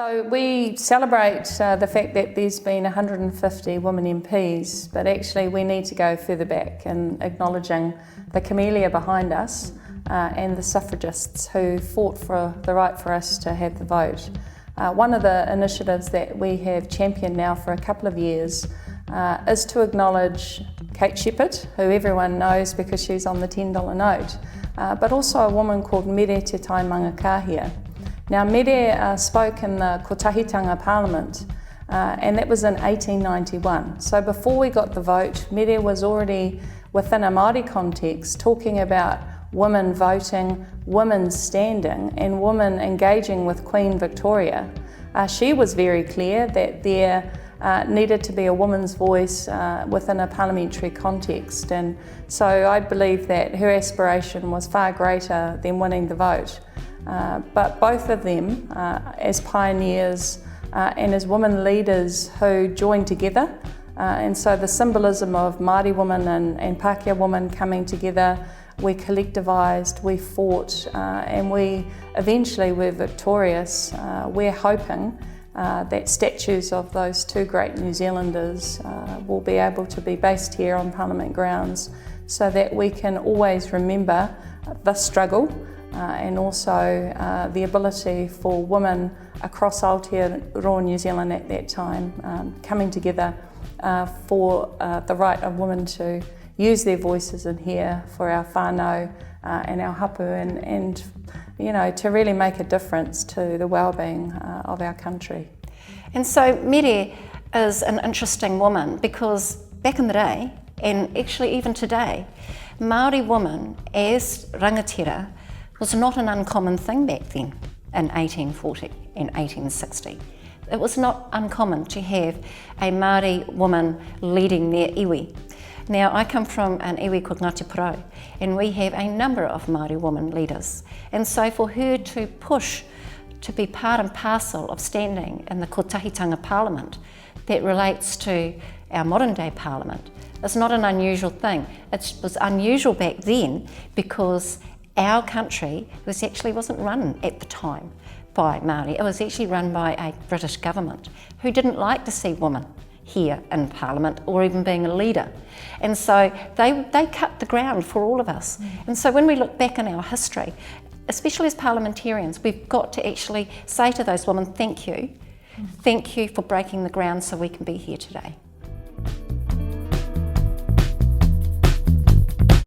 So we celebrate the fact that there's been 150 women MPs, but actually we need to go further back in acknowledging the camellia behind us and the suffragists who fought for the right for us to have the vote. One of the initiatives that we have championed now for a couple of years is to acknowledge Kate Sheppard, who everyone knows because she's on the $10 note, but also a woman called Meri te Tai Mangakahia. Now Meri spoke in the Kotahitanga Parliament and that was in 1891. So before we got the vote, Meri was already within a Māori context talking about women voting, women standing and women engaging with Queen Victoria. She was very clear that there needed to be a woman's voice within a parliamentary context, and so I believe that her aspiration was far greater than winning the vote. But both of them, as pioneers and as women leaders who joined together, and so the symbolism of Māori women and Pākehā women coming together, we collectivised, we fought, and we eventually were victorious. We're hoping that statues of those two great New Zealanders will be able to be based here on Parliament grounds so that we can always remember the struggle and also the ability for women across Aotearoa New Zealand at that time coming together for the right of women to use their voices in here for our whānau and our hapu and you know, to really make a difference to the well-being of our country. And so Meri is an interesting woman because back in the day, and actually even today, Māori woman as rangatira was not an uncommon thing back then in 1840 and 1860. It was not uncommon to have a Māori woman leading their iwi. Now, I come from an iwi called Ngāti Porou, and we have a number of Māori women leaders. And so for her to push to be part and parcel of standing in the Kotahitanga Parliament that relates to our modern day Parliament is not an unusual thing. It was unusual back then because our country wasn't run at the time by Māori. It was actually run by a British government who didn't like to see women here in Parliament or even being a leader. And so they cut the ground for all of us. And so when we look back in our history, especially as parliamentarians, we've got to actually say to those women, thank you for breaking the ground so we can be here today.